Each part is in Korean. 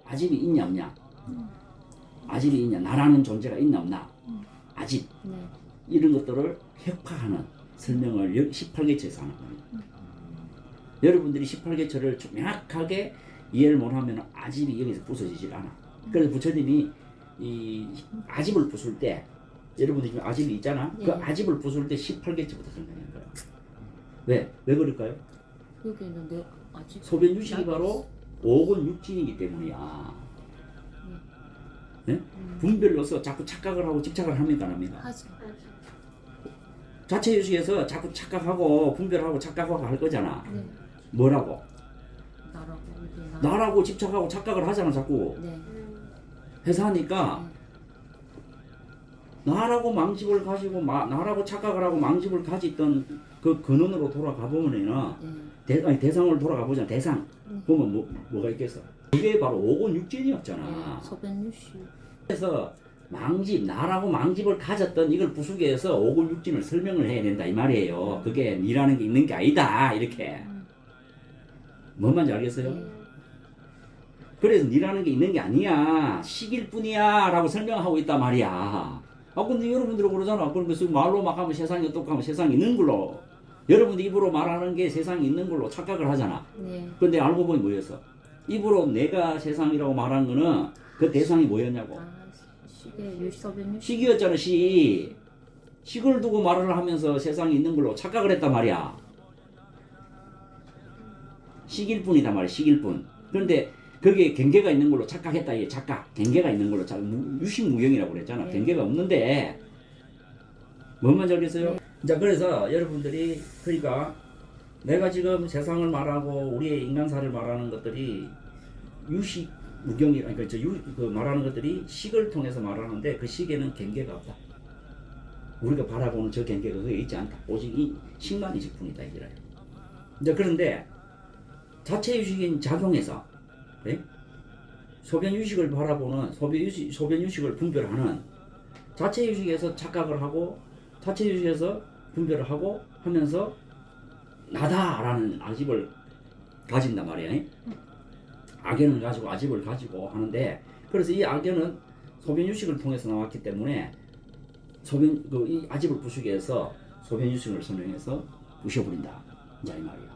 아집이 있냐 없냐, 아집이 있냐, 나라는 존재가 있나 없나, 아집 이런 것들을 획파하는 설명을 18개처에서 하는 겁니다. 여러분들이 18개처를 명확하게 이해를 못하면 아집이 여기서 부서지질 않아. 그래서 부처님이 이 아집을 부술 때, 여러분들이 지금 아집이 있잖아. 그 아집을 부술 때 18개처부터 설명하는 거야. 왜 그럴까요? 여기는 내 아집 소변유식이 바로 5군 육진이기 때문이야. 네? 분별로서 자꾸 착각을 하고 집착을 합니까 안 합니까? 하지. 자체유식에서 자꾸 착각하고 분별하고 착각하고 할 거잖아. 네. 뭐라고? 나라고 이게 나라고 집착하고 착각을 하잖아 자꾸. 네. 해서 하니까 나라고 망집을 가지고 나라고 착각을 하고 망집을 가졌던 그 근원으로 돌아가 보면은 대상으로 돌아가 보자. 대상 보면 뭐가 있겠어? 그게 바로 5군 육진이었잖아. 소변유식. 그래서 망집, 나라고 망집을 가졌던 이걸 부수기 위해서 5군 육진을 설명을 해야 된다 이 말이에요. 그게 니라는 게 있는 게 아니다 이렇게. 뭔 말인지 알겠어요? 그래서 니라는 게 있는 게 아니야, 식일 뿐이야 라고 설명하고 있단 말이야. 아 근데 여러분들은 그러잖아. 그래서 말로 막 하면 세상이 어떻고 하면 세상이 있는 걸로, 여러분들 입으로 말하는 게 세상이 있는 걸로 착각을 하잖아. 근데 알고 보니 뭐였어? 입으로 내가 세상이라고 말한 거는 그 대상이 뭐였냐고? 식의 소변유식. 식이었잖아. 식을 두고 말을 하면서 세상이 있는 걸로 착각을 했단 말이야. 식일 뿐이다 말이야. 식일 뿐. 그런데 거기에 경계가 있는 걸로 착각했다. 이게 착각. 경계가 있는 걸로 유식무경이라고 그랬잖아. 경계가 없는데 뭔 말인지 알겠어요? 자, 그래서 여러분들이 그러니까 내가 지금 세상을 말하고 우리의 인간사를 말하는 것들이 유식무경이, 그러니까 그 말하는 것들이 식을 통해서 말하는데 그 식에는 경계가 없다. 우리가 바라보는 저 경계가 그게 있지 않다. 오직 이 식만 있을 뿐이다 이거예요. 이제 그런데 자체 유식인 작용에서, 네? 소변유식을 바라보는 소변유식을 분별하는 자체유식에서 착각을 하고 자체유식에서 분별을 하고 하면서 나다라는 아집을 가진단 말이에요. 악연을 가지고 아집을 가지고 하는데, 그래서 이 악연은 소변유식을 통해서 나왔기 때문에 이 아집을 부수기 위해서 소변유식을 설명해서 부셔버린다 이제 이 말이야.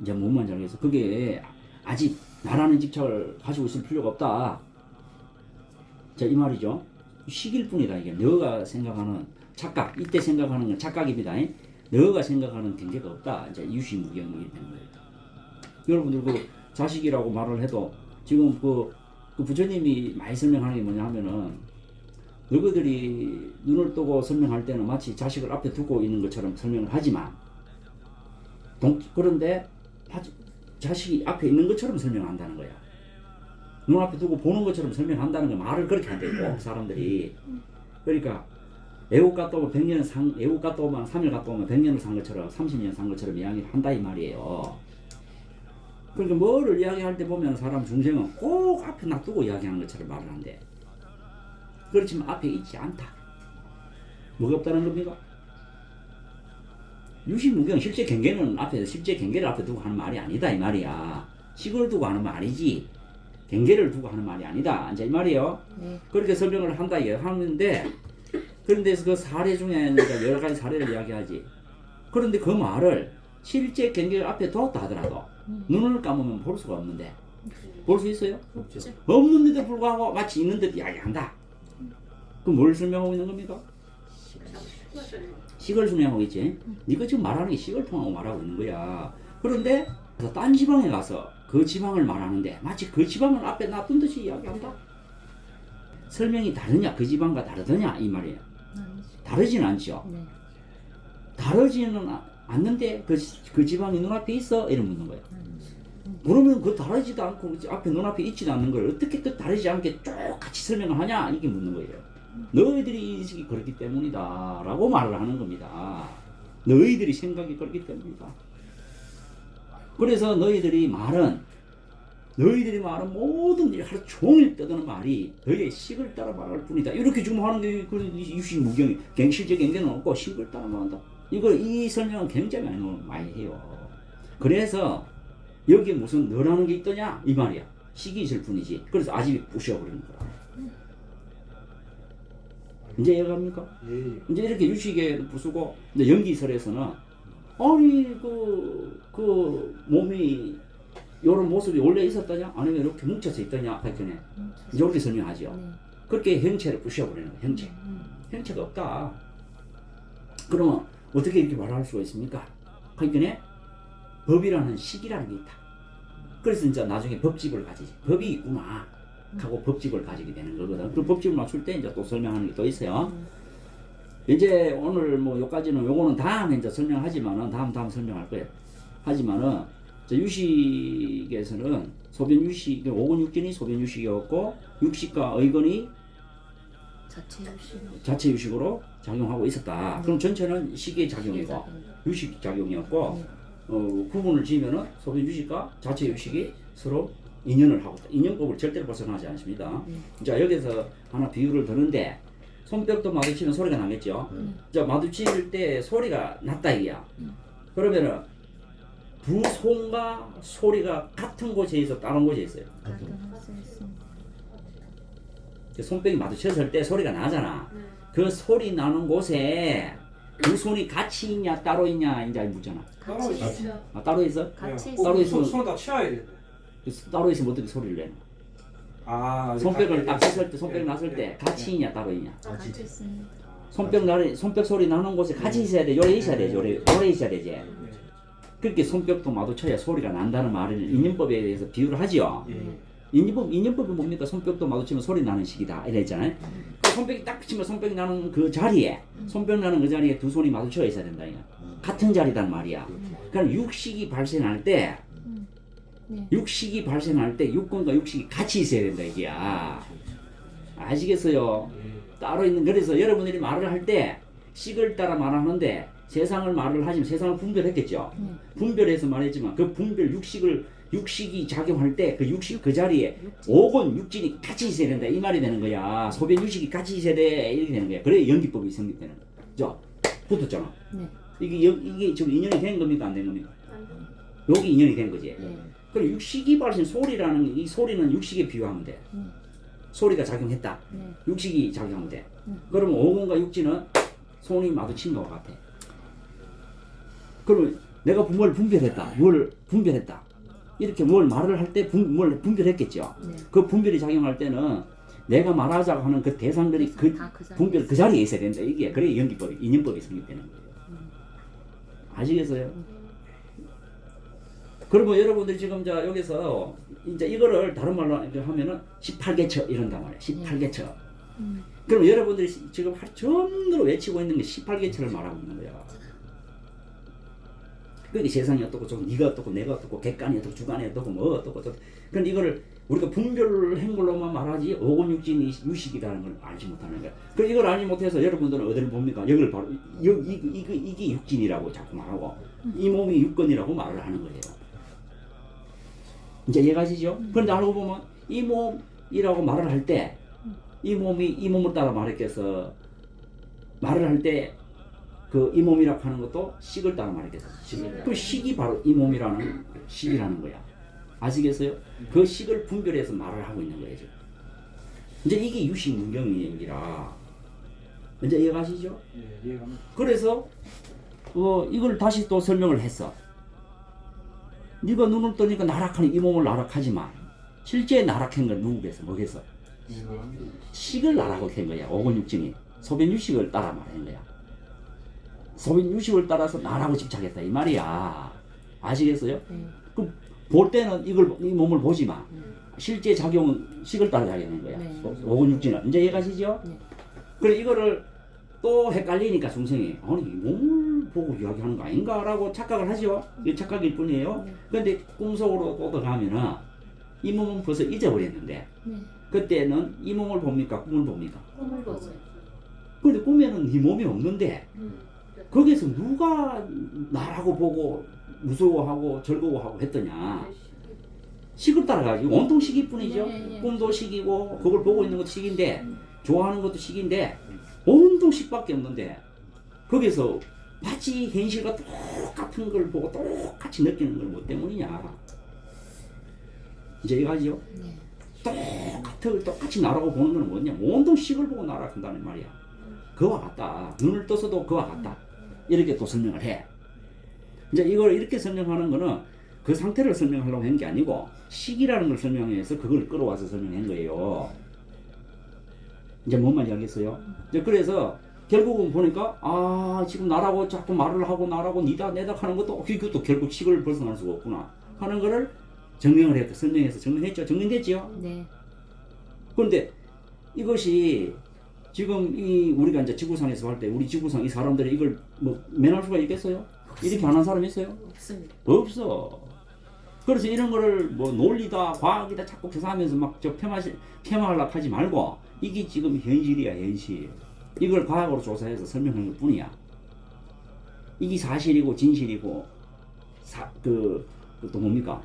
이제 뭔 말인지 알겠어? 그게 아집, 나라는 집착을 가지고 있을 필요가 없다. 자, 이 말이죠. 식일 뿐이다. 이게 너가 생각하는 착각, 이때 생각하는 건 착각입니다. 너가 생각하는 경계가 없다. 이제 유식무경이 되는 거예요. 여러분들 그 자식이라고 말을 해도 지금 그 부처님이 많이 설명하는 게 뭐냐 하면은, 너희들이 눈을 뜨고 설명할 때는 마치 자식을 앞에 두고 있는 것처럼 설명을 하지만, 그런데 자식이 앞에 있는 것처럼 설명한다는 거야. 눈앞에 두고 보는 것처럼 설명한다는 거, 말을 그렇게 한대요 사람들이. 그러니까 애국 갔다 오면 100년 애국 갔다 오면 3일 갔다 오면 100년을 산 것처럼 30년 산 것처럼 이야기를 한다 이 말이에요. 그러니까 뭐를 이야기할 때 보면 사람 중생은 꼭 앞에 놔두고 이야기하는 것처럼 말을 한대. 그렇지만 앞에 있지 않다. 뭐가 없다는 겁니까? 유식무경, 실제 경계는 실제 경계를 앞에 두고 하는 말이 아니다 이 말이야. 식을 두고 하는 말이지 경계를 두고 하는 말이 아니다 이제 이 말이에요. 그렇게 설명을 한다 하는데, 그런데 그 사례 중에 여러 가지 사례를 이야기하지. 그런데 그 말을 실제 경계를 앞에 두었다 하더라도 눈을 감으면 볼 수가 없는데, 볼 수 있어요? 없죠. 없는데도 불구하고 마치 있는 듯 이야기한다. 그럼 뭘 설명하고 있는 겁니까? 식을 설명하고 있지. 네가 지금 말하는 게 식을 통하고 말하고 있는 거야. 그런데 딴 지방에 가서 그 지방을 말하는데 마치 그 지방을 앞에 놔둔 듯이 이야기한다. 설명이 다르냐, 그 지방과 다르더냐 이 말이에요. 다르진 않죠. 다르지는 않는데 그 지방이 눈앞에 있어? 이런 묻는 거예요. 그러면 그 다르지도 않고 앞에 눈앞에 있지도 않는 걸 어떻게 그 다르지 않게 쭉 같이 설명을 하냐 이게 묻는 거예요. 너희들이 인식이 그렇기 때문이다 라고 말을 하는 겁니다. 너희들이 생각이 그렇기 때문이다. 그래서 너희들이 말은 너희들이 말하는 모든 일 하루 종일 떠드는 말이 너희의 식을 따라 말할 뿐이다. 이렇게 지금 하는 게 그 유식무경이 실제 경계는 없고 식을 따라 말한다. 이 설명은 굉장히 많이 해요. 그래서 여기에 무슨 너라는 게 있더냐 이 말이야. 식이 있을 뿐이지. 그래서 아집이 부셔버리는 거야. 이제 이해갑니까? 예. 이제 이렇게 유식에 부수고 이제 연기설에서는 아니 그 몸이 이런 모습이 원래 있었다냐 아니면 이렇게 뭉쳐서 있더냐 했더니 이렇게 설명하죠. 네. 그렇게 형체를 부셔버리는 거야. 형체. 형체가 없다. 그러면 어떻게 이렇게 말할 수가 있습니까? 그러니까 법이라는 식이라는 게 있다. 그래서 이제 나중에 법집을 가지지. 법이 있구나 하고 법집을 가지게 되는 거거든. 그 법집을 맞출 때 이제 또 설명하는 게 또 있어요. 이제 오늘 뭐 여기까지는 요거는 다음에 이제 설명하지만은 다음 설명할 거예요. 하지만은 유식에서는 소변 유식, 오건 육진이 소변 유식이었고 육식과 의건이 자체 유식으로 작용하고 있었다. 그럼 전체는 식의 작용이고 유식 작용이었고 구분을 지으면은 소변 유식과 자체 유식이 서로 인연을 하고 있다. 인연법을 절대로 벗어나지 않습니다. 자 여기서 하나 비유를 드는데 손뼉도 마주치면 소리가 나겠죠. 자 마주칠 때 소리가 났다 이야. 그러면은 두 손과 소리가 같은 곳에 있어 다른 곳에 있어요. 손뼉이 마주쳤을 때 소리가 나잖아. 그 소리 나는 곳에 두 손이 같이 있냐 따로 있냐 이제 묻잖아. 따로 있어. 아, 따로 있어? 같이 따로 있으면 손다 치워야 돼. 따로 있으면 어떻게 소리를 내나? 아, 손뼉을 딱 쳤을 때 손뼉 났을 때 같이 있냐 따로 있냐? 같이 있습니다. 손뼉 소리 나는 곳에 같이 있어야 돼. 요래 있어야 돼. 요래 있어야 되지. 그렇게 손뼉도 마주쳐야 소리가 난다는 말을 인연법에 대해서 비유를 하지요. 인연법이 뭡니까? 손뼉도 마주치면 소리 나는 식이다 이랬잖아요. 그 손뼉이 딱 치면 손뼉이 나는 그 자리에 손뼉 나는 그 자리에 두 손이 마주쳐 있어야 된다. 이거. 같은 자리단 말이야. 그럼 육식이 발생할 때 육식이 발생할 때 육권과 육식이 같이 있어야 된다 이게야. 아시겠어요? 따로 있는. 그래서 여러분들이 말을 할 때 식을 따라 말하는데 세상을 말을 하지만 세상을 분별했겠죠. 분별해서 말했지만 그 분별 육식이 작용할 때 그 육식 그 자리에 오건 육진이 같이 있어야 된다 이 말이 되는 거야. 소변 육식이 같이 있어야 돼 이렇게 되는 거야. 그래야 연기법이 성립되는 거야. 자 붙었잖아. 네. 이게 지금 인연이 된 겁니까 안 된 겁니까? 여기 인연이 된 거지. 그럼 육식이 발생 소리라는 이 소리는 육식에 비유하면 돼. 소리가 작용했다. 육식이 작용하면 돼. 그러면 오건과 육진은 손이 마주친 것 같아. 그러면 내가 뭘 분별했다. 뭘 분별했다. 이렇게 뭘 말을 할 때 뭘 분별했겠죠. 그 분별이 작용할 때는 내가 말하자고 하는 그 대상들이 그 분별 그 자리에 있어야 된다. 이게 그래 연기법이 인연법이 성립되는 거예요. 아시겠어요? 그러면 여러분들이 지금 자 여기서 이제 이거를 다른 말로 이렇게 하면은 18개처 이런단 말이야. 18개처. 그럼 여러분들이 지금 전으로 외치고 있는 게 18개처를 말하고 있는 거야. 그게 세상이 어떻고 좀 네가 어떻고 내가 어떻고 객관이 어떻고 주관이 어떻고 뭐 어떻고 어떻고. 그런데 이거를 우리가 분별한 걸로만 말하지 오건육진이 유식이라는 걸 알지 못하는 거야. 그럼 이걸 알지 못해서 여러분들은 어디를 봅니까? 여기를 바로 이게 육진이라고 자꾸 말하고 이 몸이 육건이라고 말을 하는 거예요. 이제 이해가시죠? 그런데 알고 보면 이 몸이라고 말을 할 때 이 몸이 이 몸을 따라 말했겠어. 말을 할 때 그 이 몸이라고 하는 것도 식을 따라 말했겠어. 그 식이 바로 이 몸이라는 식이라는 거야. 아시겠어요? 그 식을 분별해서 말을 하고 있는 거예요. 지금. 이제 이게 유식 문경이라 이제 이해가시죠? 예, 이해갑니다. 그래서 이걸 다시 또 설명을 했어. 네가 눈을 뜨니까 나락하는 이 몸을 나락하지만 실제 나락한 건 누구겠어? 뭐겠어? 식을 나락하고 한 거야. 오건육진이 소변 유식을 따라 말한 거야. 소변 유식을 따라서 나라고 집착했다 이 말이야. 아시겠어요? 그럼 볼 때는 이 몸을 보지만 실제 작용은 식을 따라 작용하는 거야. 오건육진은 이제 이해가시죠? 그래 이거를 또 헷갈리니까 중생이 아니 이 몸을 보고 이야기하는 거 아닌가라고 착각을 하죠. 이게 착각일 뿐이에요. 그런데 꿈속으로 또 들어가면은 이 몸은 벌써 잊어버렸는데 그때는 이 몸을 봅니까? 꿈을 봅니까? 꿈을 보죠. 근데 꿈에는 이 몸이 없는데 거기서 누가 나라고 보고 무서워하고 즐거워하고 했더냐? 식을 따라가지. 온통 식이뿐이죠. 네. 꿈도 식이고 그걸 보고 있는 것도 식인데 좋아하는 것도 식인데 온통 식밖에 없는데 거기서 마치 현실과 똑같은 걸 보고 똑같이 느끼는 걸 뭐 때문이냐. 이제 이거죠. 네. 똑같이 나라고 보는 건 뭐냐. 온통 식을 보고 날아간다는 말이야. 그와 같다. 눈을 떠서도 그와 같다. 이렇게 또 설명을 해. 이제 이걸 이렇게 설명하는 거는 그 상태를 설명하려고 한 게 아니고 식이라는 걸 설명해서 그걸 끌어와서 설명한 거예요. 이제 뭔 말인지 알겠어요? 이제 그래서 결국은 보니까 지금 나라고 자꾸 말을 하고 나라고 니다 내다 하는 것도 그것도 결국 식을 벗어날 수가 없구나 하는 거를 증명을 했고 설명해서 증명했죠. 증명됐지요? 네. 그런데 이것이 지금 이 우리가 이제 지구상에서 할 때 우리 지구상 이 사람들이 이걸 뭐 면할 수가 있겠어요? 이렇게 안 한 사람 있어요? 없습니다. 없어. 그래서 이런 거를 뭐 논리다 과학이다 자꾸 계산하면서 막 저 폄하하려고 하지 말고 이게 지금 현실이야 현실. 이걸 과학으로 조사해서 설명하는 것 뿐이야. 이게 사실이고 진실이고 또 뭡니까?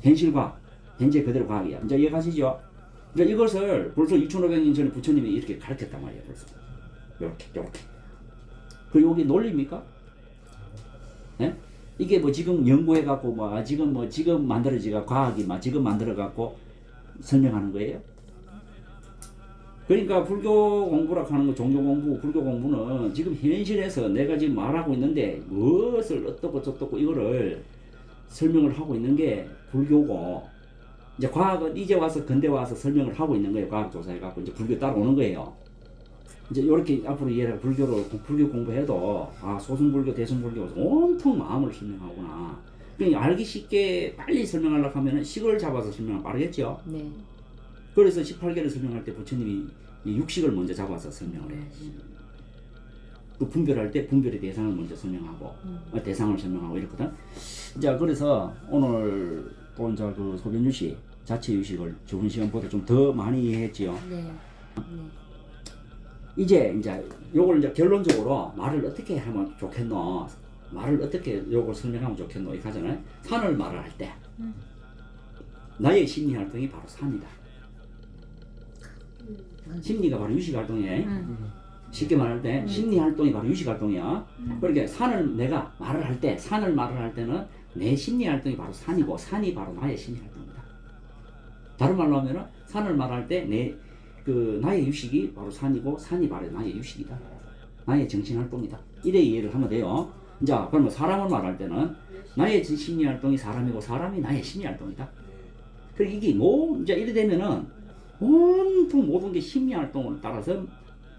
현실과 현재 그대로 과학이야. 이제 이해가시죠? 이제 이것을 벌써 2500년 전에 부처님이 이렇게 가르쳤단 말이야. 벌써 요렇게. 그 여기 논리입니까? 예? 이게 뭐 지금 연구해갖고 지금 만들어지가 과학이 지금 만들어갖고 설명하는 거예요? 그러니까 불교 공부라 하는 거, 종교 공부, 불교 공부는 지금 현실에서 내가 지금 말하고 있는데 무엇을 어떻고 저떻고 이거를 설명을 하고 있는 게 불교고, 이제 과학은 이제 와서 근대 와서 설명을 하고 있는 거예요. 과학 조사해갖고 이제 불교 따라오는 거예요. 이제 이렇게 앞으로 이해를 불교 공부해도 소승불교, 대승불교 온통 마음을 설명하구나. 그러니까 알기 쉽게 빨리 설명하려고 하면은 식을 잡아서 설명하면 빠르겠죠. 네. 그래서 18개를 설명할 때 부처님이 이 육식을 먼저 잡아서 설명을 해. 그 분별할 때 분별의 대상을 먼저 설명하고 대상을 설명하고 이렇거든. 자, 그래서 오늘 또 이제 그 소변유식, 자체 유식을 저번 시간보다 좀 더 많이 이해했지요. 네. 이제 요걸 이제 결론적으로 말을 어떻게 하면 좋겠노? 말을 어떻게 요걸 설명하면 좋겠노? 이렇게 하잖아요. 산을 말을 할 때 나의 심리 활동이 바로 산이다. 심리가 바로 유식 활동이에요. 쉽게 말할 때 심리 활동이 바로 유식 활동이야. 그러니까 내가 말을 할 때, 산을 말을 할 때는 내 심리 활동이 바로 산이고 산이 바로 나의 심리 활동이다. 다른 말로 하면은 산을 말할 때 나의 유식이 바로 산이고 산이 바로 나의 유식이다. 나의 정신 활동이다. 이래 이해를 하면 돼요. 자, 그러면 사람을 말할 때는 나의 심리 활동이 사람이고 사람이 나의 심리 활동이다. 그리고 이게 이제 이래 되면은 온통 모든 게 심리 활동을 따라서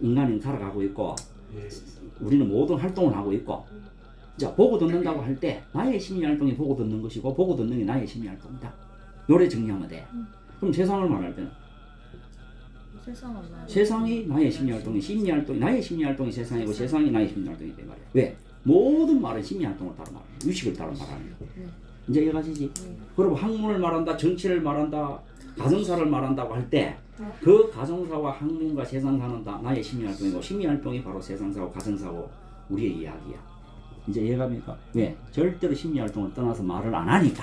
인간은 살아가고 있고 우리는 모든 활동을 하고 있고, 자, 보고 듣는다고 할 때 나의 심리 활동이 보고 듣는 것이고 보고 듣는 게 나의 심리 활동이다. 요래 정리하면 돼. 그럼 세상을 말할 때는 세상이 나의 심리 활동이 나의 심리 활동이 세상이고 세상이 나의 심리 활동이 된 말이야. 왜? 모든 말은 심리 활동을 따라 말해. 유식을 따라 말하는 거야. 이제 이해가시지? 그리고 학문을 말한다, 정치를 말한다, 가정사를 말한다고 할 때 그 가정사와 학문과 세상사는 다 나의 심리활동이고 심리활동이 바로 세상사고 가정사고 우리의 이야기야. 이제 이해갑니까? 왜? 절대로 심리활동을 떠나서 말을 안 하니까.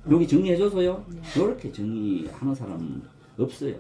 여기 정리해줘서요. 이렇게 정리하는 사람 없어요.